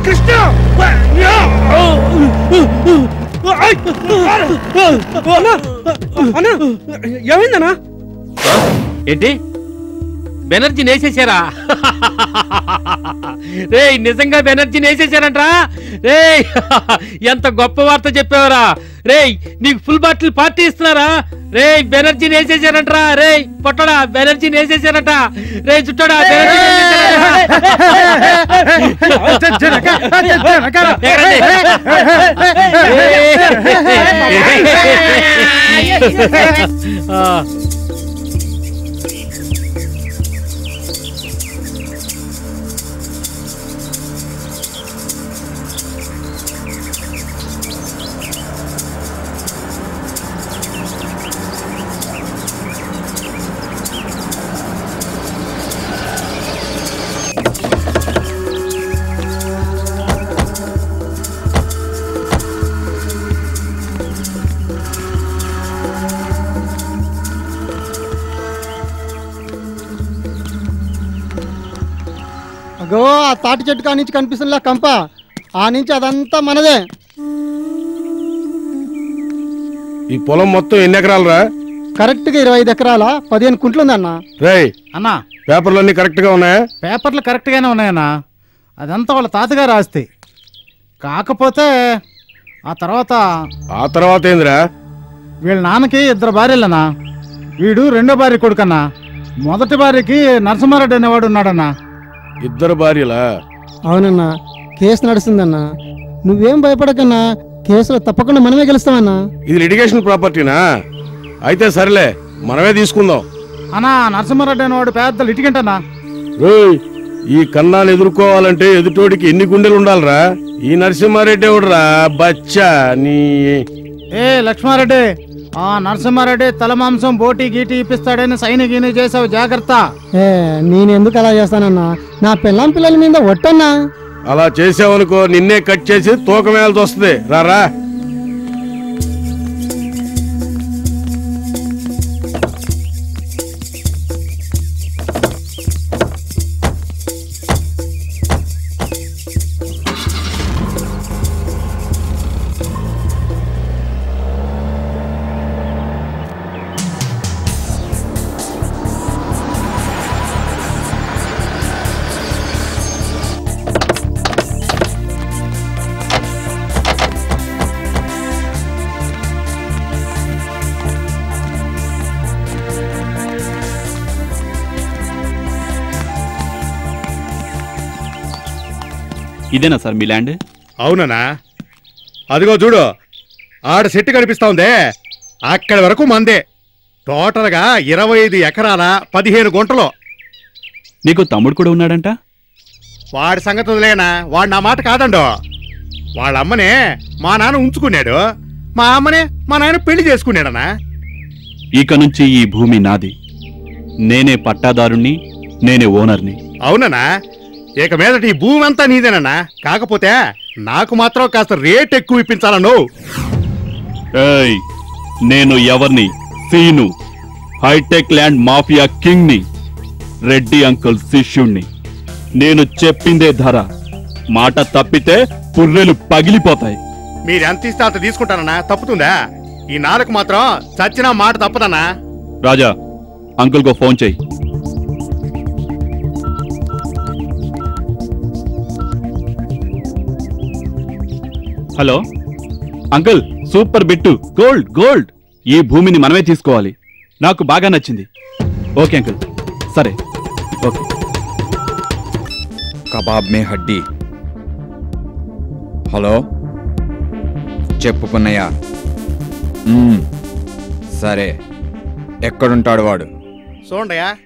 కృష్ణ ఏమైందనా? ఏంటి బెనర్జీ నేసేసారా? రే నిజంగా బెనర్జీ నేసేసారంట్రా? రే ఎంత గొప్ప వార్త చెప్పావరా? రే నీకు ఫుల్ బాటిల్ పార్టీ ఇస్తున్నారా? రే బెనర్జీ నేసేసారంట్రా? రే పొట్టడా బెనర్జీ నేసేసారట. రే చుట్టడా అగో ఆ తాటి చెట్టు కా నుంచి కనిపిస్తుందిలా కంప, ఆ నుంచి అదంతా మనదే. ఈ పొలం మొత్తం ఎన్ని ఎకరాలరా? కరెక్ట్ గా 25 ఎకరాల 15 కుంట్లుందన్న. రేయ్ అన్నా పేపర్లన్నీ కరెక్ట్ గా ఉన్నాయా? పేపర్లు కరెక్ట్ గానే ఉన్నాయన్నా. అదంతా వాళ్ళ తాతగారు ఆస్తి. కాకపోతే ఆ తర్వాత ఏందిరా? వీళ్ళ నాన్నకి 2 భార్యలన్నా. వీడు రెండో భార్య కొడుకన్నా. మొదటి భార్యకి నరసింహారెడ్డి అనేవాడు ఉన్నాడన్నా. 2 భార్యలా? అవునన్నా, కేసు నడుస్తుందన్నా. నువ్వేం భయపడకన్నా, కేసులో తప్పకుండా మనమే గెలుస్తామన్నా. ఇది లిటిగేషన్ ప్రాపర్టీనా? అయితే సరేలే, మనమే తీసుకుందాం. అన్నా నరసింహారెడ్డి అనేవాడు పెద్ద లిటిగెంట్ అన్నా. రేయ్ ఈ కన్నాను ఎదుర్కోవాలంటే ఎదుటోడికి ఎన్ని గుండెలు ఉండాలరా? ఈ నరసింహారెడ్డి ఎవడురా బచ్చా నీ? ఏ లక్ష్మారెడ్డి, ఆ నరసింహారెడ్డి తల మాంసం బోటి గీటి ఇప్పిస్తాడని సైని గీని చేసావు, జాగ్రత్త. నేనెందుకు అలా చేస్తానన్నా? నా పిల్లల మీద ఒట్టన్నా. అలా చేసావనుకో నిన్నే కట్ చేసి తూకమేయాల్సి వస్తుంది. రారా ఇదేనా సార్ మీ ల్యాండ్? అవునన్నా, అదిగో చూడు ఆడ చెట్టు కనిపిస్తా ఉందే, అక్కడి వరకు మందే. టోటల్గా 25 ఎకరాల 15 గుంటలు. నీకు తమ్ముడు కూడా ఉన్నాడంట? వాడి సంగతి వదిలేనా, వాడు నా మాట కాదండో. వాళ్ళ అమ్మనే మా నాన్న ఉంచుకున్నాడు, మా అమ్మనే మా నాయన పెళ్లి చేసుకున్నాడన్నా. ఇక నుంచి ఈ భూమి నాది. నేనే పట్టాదారుణ్ణి, నేనే ఓనర్ని. అవునన్నా, ఇక మీదట ఈ భూమి అంతా నీదేనన్నా. కాకపోతే నాకు మాత్రం కాస్త రేట్ ఎక్కువ ఇప్పించాలను. ఏయ్, నేను ఎవరిని? Seenu, hi tech land mafia king ని, రెడ్డి అంకుల్ శిష్యుణ్ణి. నేను చెప్పిందే ధర. మాట తప్పితే పుర్రెలు పగిలిపోతాయి. మీరెంత ఇస్తే అంత తీసుకుంటానన్నా, తప్పుతుందా? ఈ నాలుగు మాత్రం చచ్చినా మాట తప్పదన్నా. రాజా, అంకుల్ కో ఫోన్ చెయ్యి. Hello uncle, super Bittu, gold gold. ఈ భూమిని మనమే తీసుకోవాలి. నాకు బాగా నచ్చింది. ఓకే అంకుల్, సరే ఓకే. కబాబ్ మే హడ్డీ. హలో చెప్పు పున్నయ్య. సరే, ఎక్కడుంటాడు వాడు? చూడయా